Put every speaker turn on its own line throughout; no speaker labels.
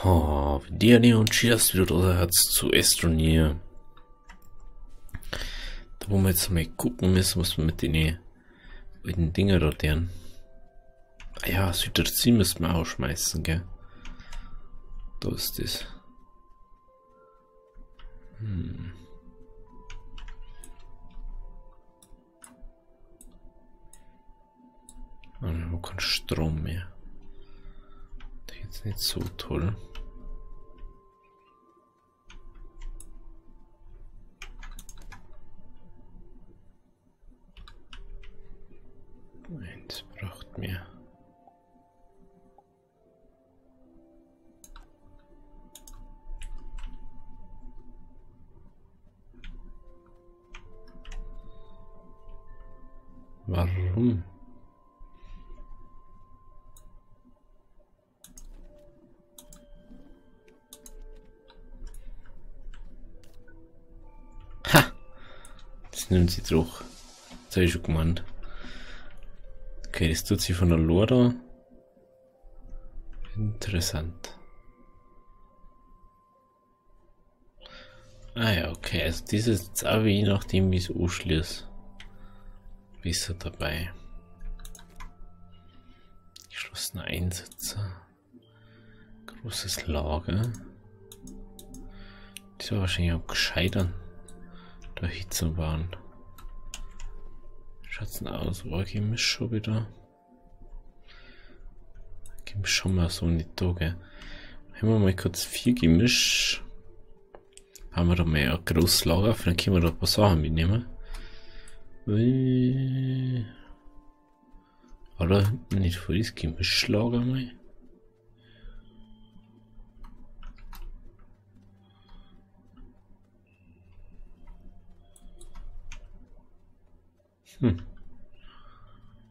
Oh, Diane und Cheers wieder unser Herz zu Estronier. Da wollen wir jetzt mal gucken müssen, was wir mit den Dinger da deren. Ah ja, Süderzin müssen wir auch schmeißen, gell? Da ist das. Oh, wir haben keinen Strom mehr. Das ist jetzt nicht so toll. Eins braucht mehr. Warum? Ha! Das nimmt sie durch. Das habe ich schon gemeint. Okay, das tut sie von der Lora. Interessant. Ah ja, okay, also dieses jetzt auch je nachdem wie es anschließt. Bist du dabei? Geschlossene Einsätze. Großes Lager. Das war wahrscheinlich auch gescheitert. Da Hitze waren. Schaut's denn aus? Oh, Gemisch schon wieder. Gemisch schon mal so nicht da, gell? Haben wir mal kurz 4 Gemisch. Haben wir da mal ein großes Lager, dann können wir da ein paar Sachen mitnehmen. Oder nicht voll das Gemischlager mal.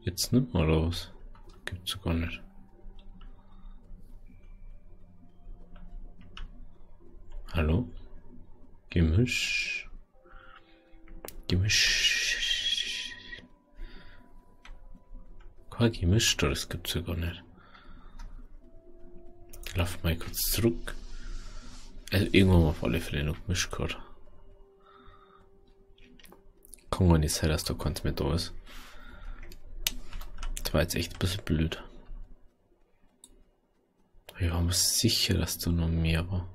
Jetzt nicht mal raus. Gibt's ja gar nicht. Hallo? Gemisch. Gemisch. Kein Gemisch da, das gibt's ja gar nicht. Ich lauf mal kurz zurück. Also irgendwann auf alle Fälle noch Gemisch gehabt. Kann gar nicht sein, dass da keins mehr da ist. Das war jetzt echt ein bisschen blöd. Ich war mir sicher, dass da noch mehr war.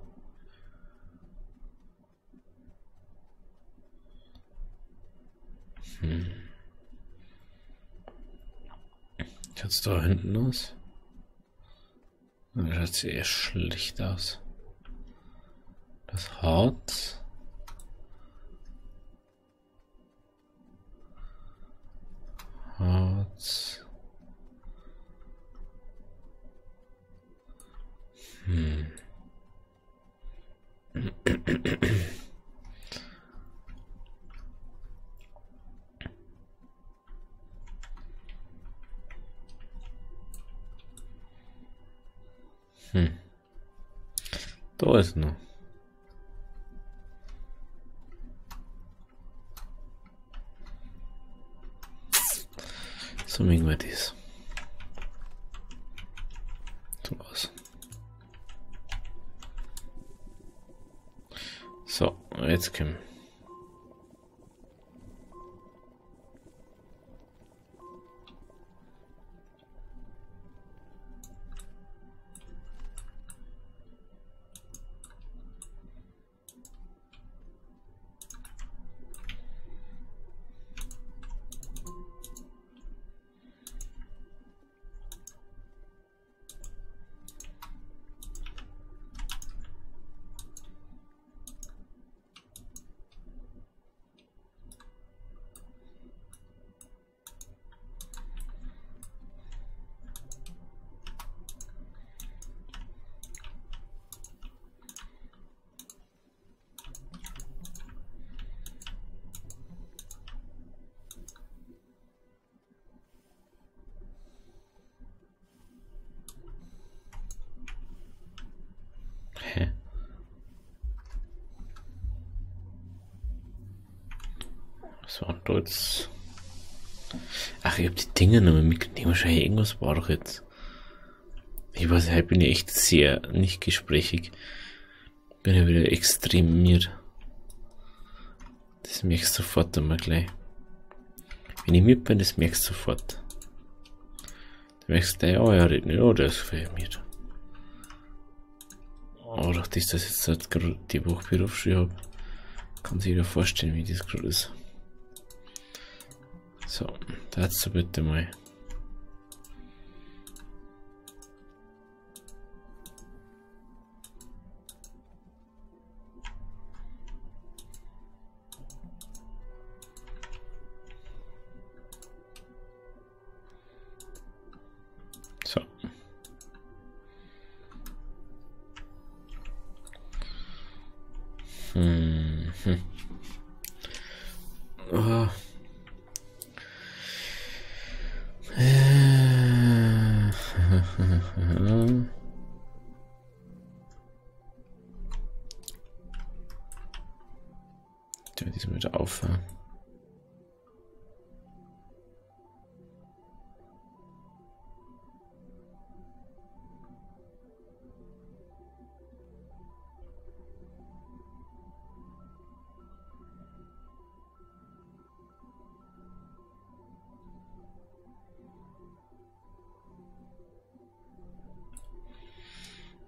Schaut's da hinten aus? Da schaut sie eher schlecht aus. Das Harz. Harz. Da ist noch. So machen wir das. So aus. So, jetzt kommen. Was war da jetzt? Ach, ich hab die Dinge noch mal mitgenommen. Wahrscheinlich irgendwas war doch jetzt. Ich weiß, heute bin ich echt sehr nicht gesprächig. Bin ja wieder extremiert. Das merkst du sofort einmal gleich. Wenn ich mit bin, das merkst du sofort. Du merkst gleich, oh, er redet nicht, oh, der ist vermiert. Oh, durch das, dass ich jetzt gerade die Woche Berufsschule habe, kann sich jeder vorstellen, wie das gerade ist. So, dazu bitte mal. So. Oh. Ich will diesmal wieder aufhören.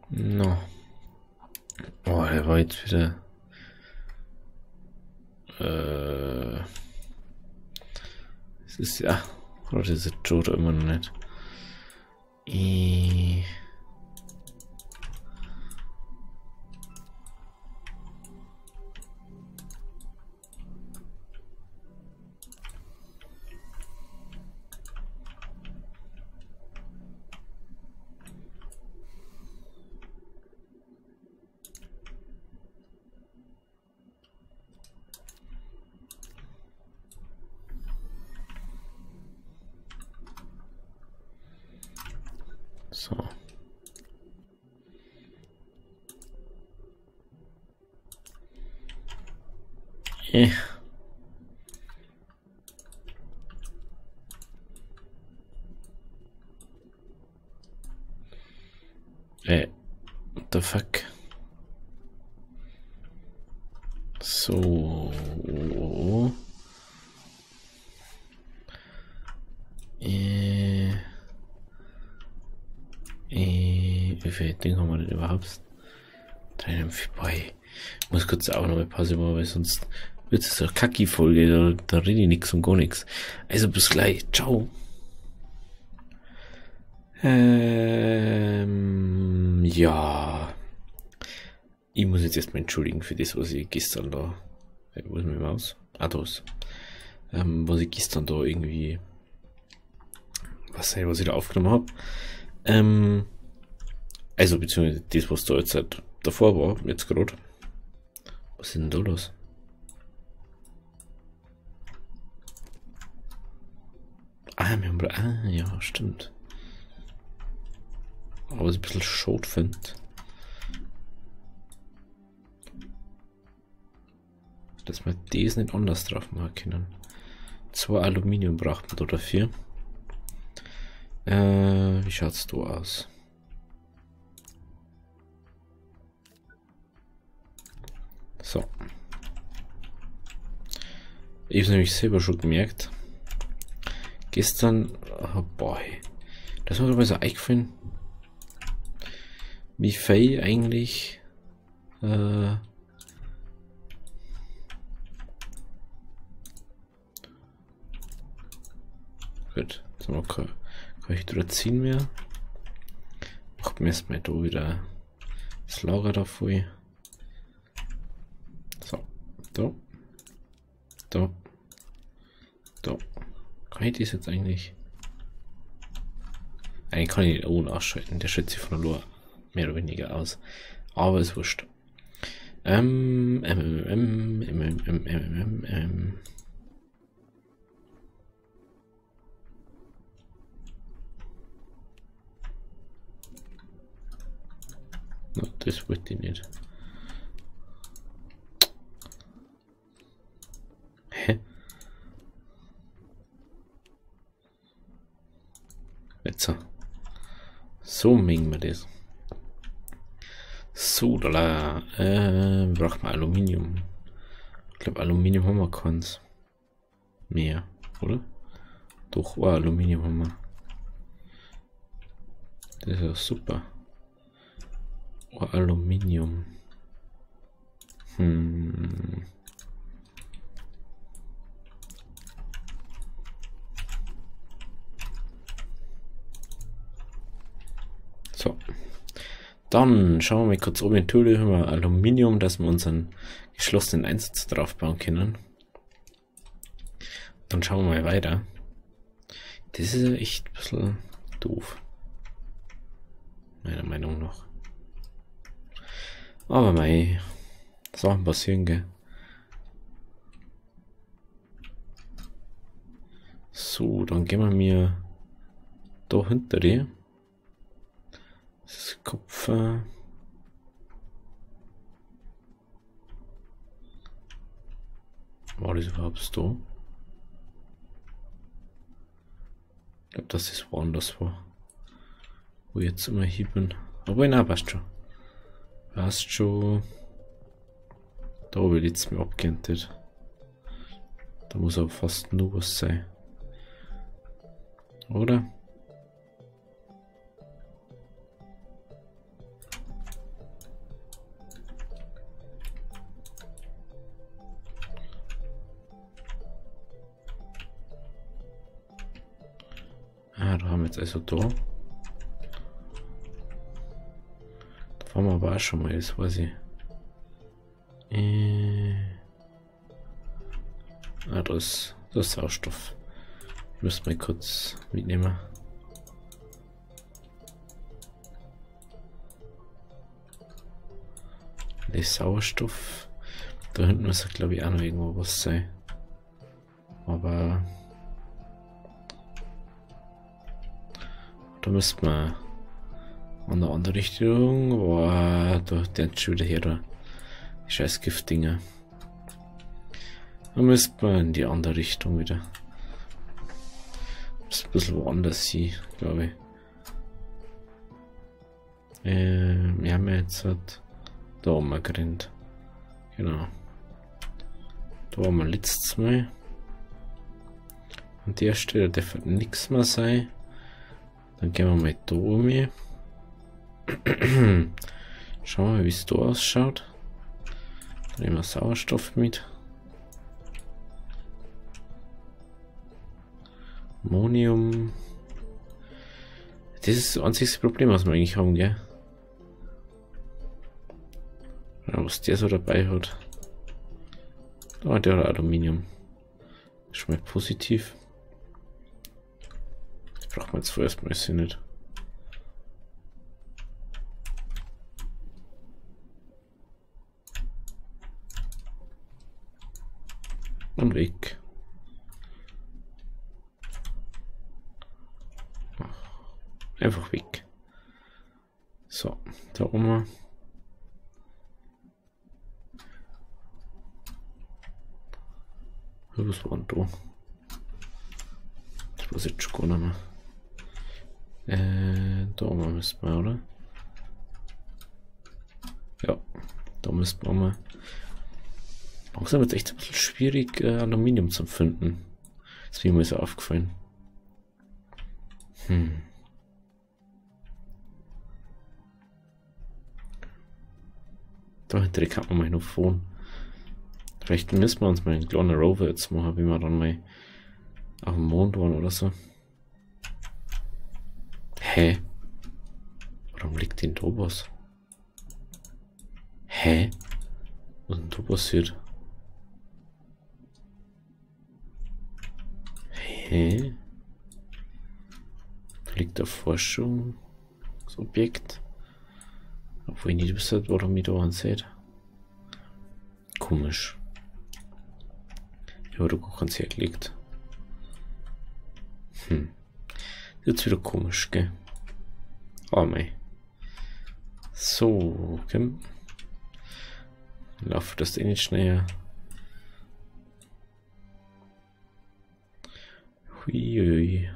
No. Oh, er war jetzt wieder. Es ist ja. Oder ist Jodo immer noch nicht? So. What the fuck? So. Wie viel Ding haben wir denn überhaupt? 3,5. Boah, ich muss kurz auch noch eine Pause machen, weil sonst wird es eine Kacki-Folge, da rede ich nix und gar nichts. Also bis gleich, ciao. Ja. Ich muss jetzt erstmal entschuldigen für das, was ich gestern da. Wo ist meine Maus? Ah, da ist. Was ich gestern da irgendwie. Was ich da aufgenommen habe. Also, beziehungsweise das, was da jetzt halt davor war, jetzt gerade. Was ist denn da los? Ja, stimmt. Aber was ich ein bisschen schade finde. Dass wir das nicht anders drauf machen können. 2 Aluminium braucht man da dafür. Wie schaut's da aus? So. Ich habe nämlich selber schon gemerkt. Gestern, oh boy, das hat mir so eingefallen, wie viel eigentlich gut, jetzt haben wir kein Hydrazin mehr. Macht mir erstmal da wieder das Lager da voll. So, da. Kann ich das jetzt eigentlich? Eigentlich kann ich den Ohren ausschalten, der schätzt sich von der Lore mehr oder weniger aus. Aber ist wurscht. Das wollte ich nicht. Hä? Jetzt so. So mengen wir das. So, da braucht man Aluminium. Ich glaube, Aluminium haben wir keins mehr, oder? Doch, oh, Aluminium haben wir. Das ist ja super. Oh, Aluminium. So. Dann schauen wir mal kurz oben in die Höhle, haben wir Aluminium, dass wir unseren geschlossenen Einsatz drauf bauen können. Dann schauen wir mal weiter. Das ist ja echt ein bisschen doof. Meiner Meinung nach. Aber mei, Sachen passieren, gell. So, dann gehen wir mir da hinter dir. Das Kopf. War das überhaupt so? Ich glaube, dass das woanders war. Wo ich jetzt immer hier bin. Aber nein, passt schon. Passt schon. Da habe ich jetzt mir abgeändert. Da muss aber fast nur was sein. Oder? Ah, da haben wir jetzt also da. Da waren wir aber auch schon mal, das weiß ich. Ah, das ist Sauerstoff. Ich muss mal kurz mitnehmen. Das Sauerstoff. Da hinten muss glaube ich auch noch irgendwo was sein. Aber da müsste man an der anderen Richtung. Boah, da der schon wieder her, da. Die scheiß Giftdinger. Da müsste man in die andere Richtung wieder. Das ist ein bisschen woanders hier, glaube ich. Wir haben jetzt halt da oben gerannt. Genau. Da waren wir letztes Mal. An der Stelle darf nichts mehr sein. Dann gehen wir mal da um. Schauen wir mal, wie es da ausschaut. Dann nehmen wir Sauerstoff mit. Ammonium. Das ist das einzige Problem, was wir eigentlich haben, gell? Ja, was der so dabei hat. Ah, der hat Aluminium. Schon mal positiv. Das braucht man jetzt vorerst mal nicht. Und weg. Einfach weg. So, da oben. Was war denn da? Das weiß ich jetzt schon gar nicht mehr. Da oben müssen wir, oder? Ja, da müssen wir mal. Langsam wird es echt ein bisschen schwierig, Aluminium zu finden. Das ist mir mal so aufgefallen. Da hinter kann man mal noch fahren. Vielleicht müssen wir uns mal einen kleinen Rover jetzt machen, wie wir dann mal auf dem Mond waren oder so. Hä? Warum liegt denn da was? Hä? Was ist denn da passiert? Hä? Da liegt der Forschungsobjekt. Obwohl ich nicht wüsste, warum ich da anseht. Komisch. Ja, da gar keins hergelegt. Jetzt wieder komisch, gell? Oh mei. So, okay. Lauf das eh nicht schneller. Huiui.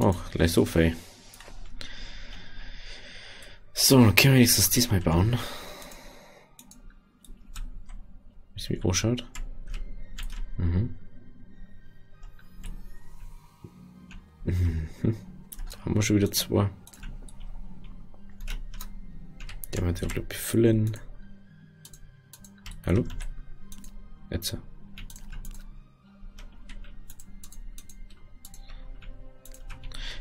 Ach, gleich so viel. So, dann können wir wenigstens diesmal bauen. Wie es mir ausschaut. Mhm. Da haben wir schon wieder 2. Der wird ja, glaube ich, füllen. Hallo? Jetzt.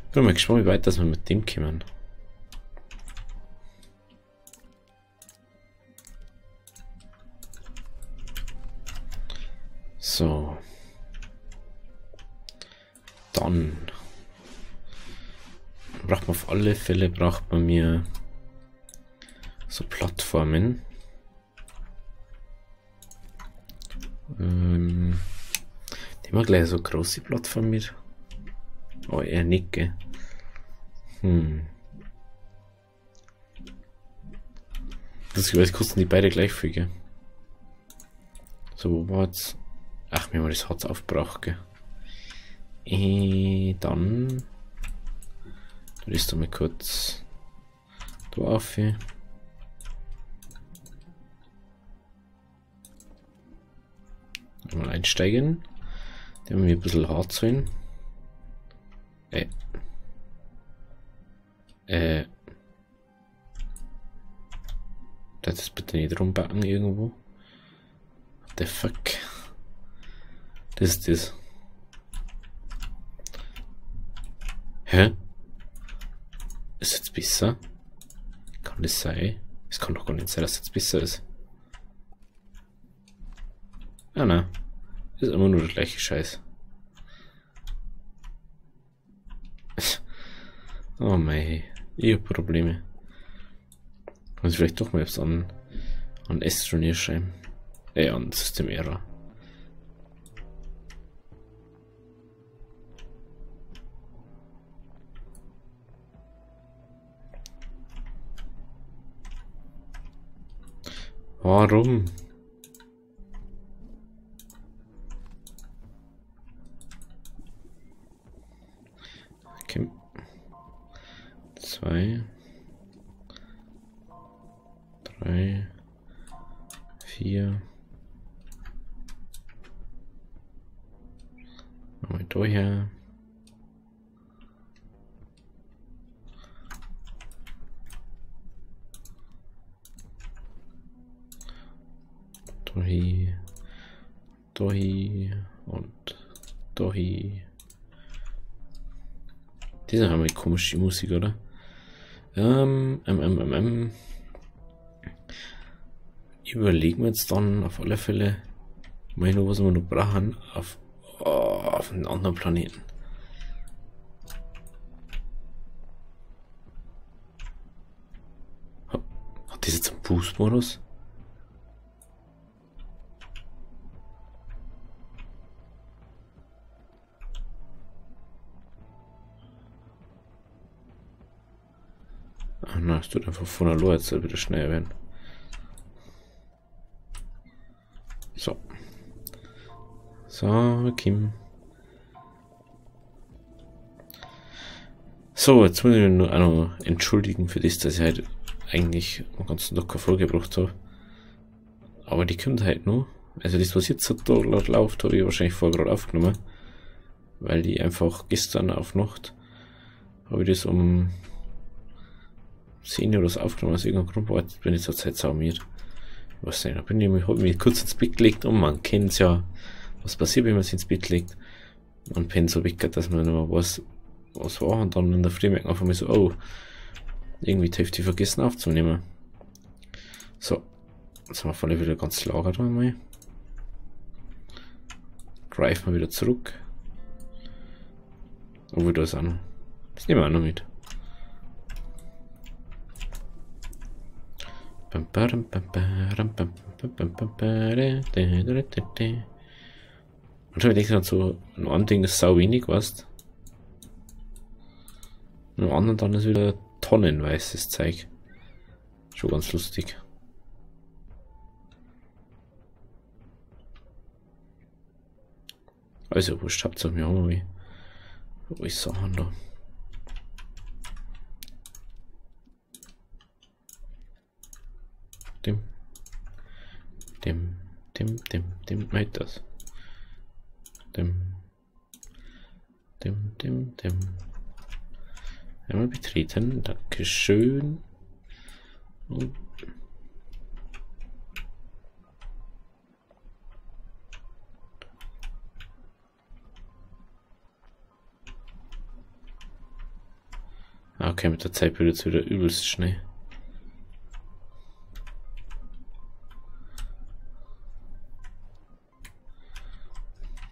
Ich bin mal gespannt, wie weit das wir mit dem kommen. So. Dann braucht man auf alle Fälle mir so Plattformen. Nehmen wir gleich so große Plattform mit. Oh, eher nicht, gell? Das kosten die beide gleich viel, gell? So, wo war's? Ach, mir haben das Harz aufgebraucht, gell? Dann ist da mal kurz da auf. Mal einsteigen. Da haben wir ein bisschen Harz rein. Das bitte nicht rumbacken irgendwo. What the fuck? Das ist das. Hä? Ist jetzt besser? Kann das sein? Es kann doch gar nicht sein, dass es jetzt besser ist. Ah, nein. Das ist immer nur der gleiche Scheiß. Oh mei, ich hab Probleme. Muss ich vielleicht doch mal etwas an Estronier schreiben. An System Error. Warum? Okay. 2, 3, 4. Machen wir da her. Dahi und Dahi. Diese haben wir komische Musik, oder? Überlegen wir jetzt dann auf alle Fälle mal noch, was wir noch brauchen auf einen anderen Planeten. Hat das jetzt einen Boost-Modus? Ach na, es tut einfach von der Lohr jetzt wieder schnell werden. So. So, Kim. So, jetzt muss ich mich auch noch entschuldigen für das, dass ich halt eigentlich den ganzen Tag keine Folge gebracht habe. Aber die kommt halt noch. Also das, was jetzt da laut läuft, habe ich wahrscheinlich vorher gerade aufgenommen. Weil die einfach gestern auf Nacht habe ich das um 10 Uhr oder so aufgenommen, aus irgendeinem Grund war, jetzt bin ich zur Zeit saumiert. Was denn? Da bin ich, hab mich kurz ins Bett gelegt und man kennt's ja, was passiert, wenn man sich ins Bett legt. Man pennt so weg, dass man nicht mehr weiß, was war, und dann in der Früh merkt man einfach mal so, oh, irgendwie die Hälfte vergessen aufzunehmen. So, jetzt haben wir vorne wieder ganz Lager da mal. Drive mal wieder zurück. Obwohl, da ist auch noch. Das nehmen wir auch noch mit. Und schon denke ich dann so, ein anderes Ding ist sau wenig, weißt du? Und am anderen dann ist wieder tonnenweißes Zeug. Schon ganz lustig. Also, wurscht, habt ihr mir auch mal wie Sachen da. Halt das. Einmal betreten, dankeschön. Und okay, mit der Zeit wird jetzt wieder übelst schnell.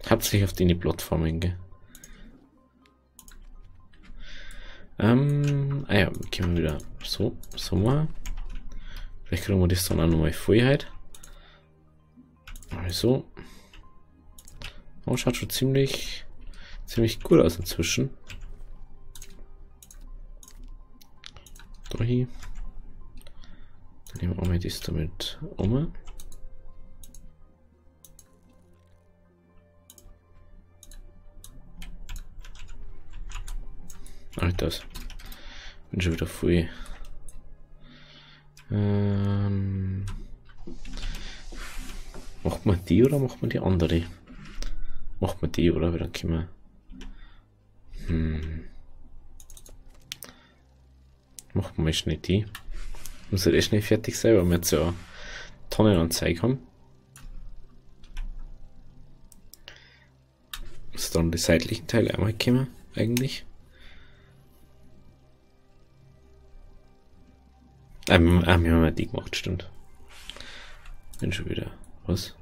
Hauptsächlich auf die Plattformen, gell? Ja, gehen wir wieder so mal. Vielleicht kriegen wir das dann auch nochmal voll heute. Also. Oh, schaut schon ziemlich gut aus inzwischen. Da hier. Dann nehmen wir auch mal das damit um. Alter, bin schon wieder voll. Macht man die oder macht man die andere? Macht man die oder? Weil dann können wir. Macht man mal schnell die. Muss halt schnell fertig sein, weil wir jetzt ja Tonnenanzeige haben. Muss dann die seitlichen Teile einmal kommen, eigentlich. Wir haben die gemacht, stimmt. Bin schon wieder. Was?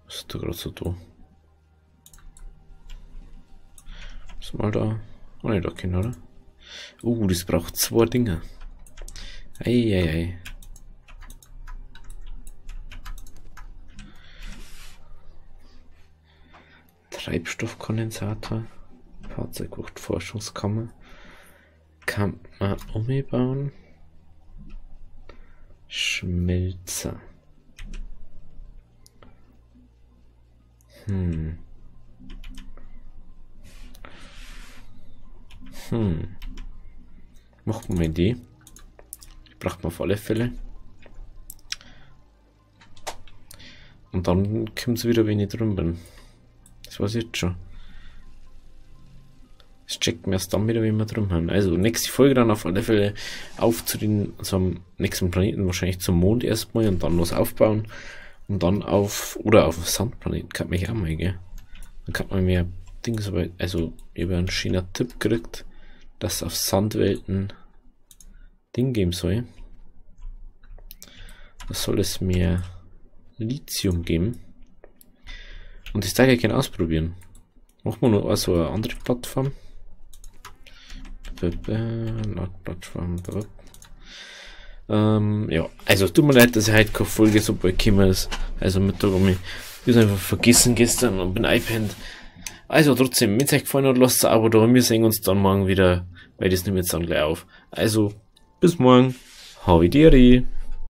Was ist da gerade so da? Ist mal da. Oh ne, da kennen, oder? Das braucht 2 Dinge. Eieiei. Treibstoffkondensator. Fahrzeugwuchtforschungskammer. Kann man umbauen. Schmelzer. Machen wir die. Die braucht man auf alle Fälle. Und dann kommt es wieder, wenn ich drin bin. Das weiß ich jetzt schon. Das checkt man erst dann wieder, wenn wir drin haben. Also nächste Folge dann auf alle Fälle auf zu unserem nächsten Planeten, wahrscheinlich zum Mond erstmal und dann was aufbauen. Und dann auf den Sandplaneten kann man auch mal, gell? Dann kann man mehr Dings, aber also über einen schönen Tipp gekriegt, dass es auf Sandwelten Ding geben soll. Da soll es mehr Lithium geben. Und das darf ich gerne ausprobieren. Machen wir noch also eine andere Plattform. Plattform. Ja, also tut mir leid, dass ich heute keine Folge so bald gekommen ist. Also Mittag habe ich einfach vergessen gestern und bin eingepennt. Also trotzdem, wenn es euch gefallen hat, lasst ein Abo da. Wir sehen uns dann morgen wieder, weil das nimmt jetzt dann gleich auf. Also, bis morgen. Hau die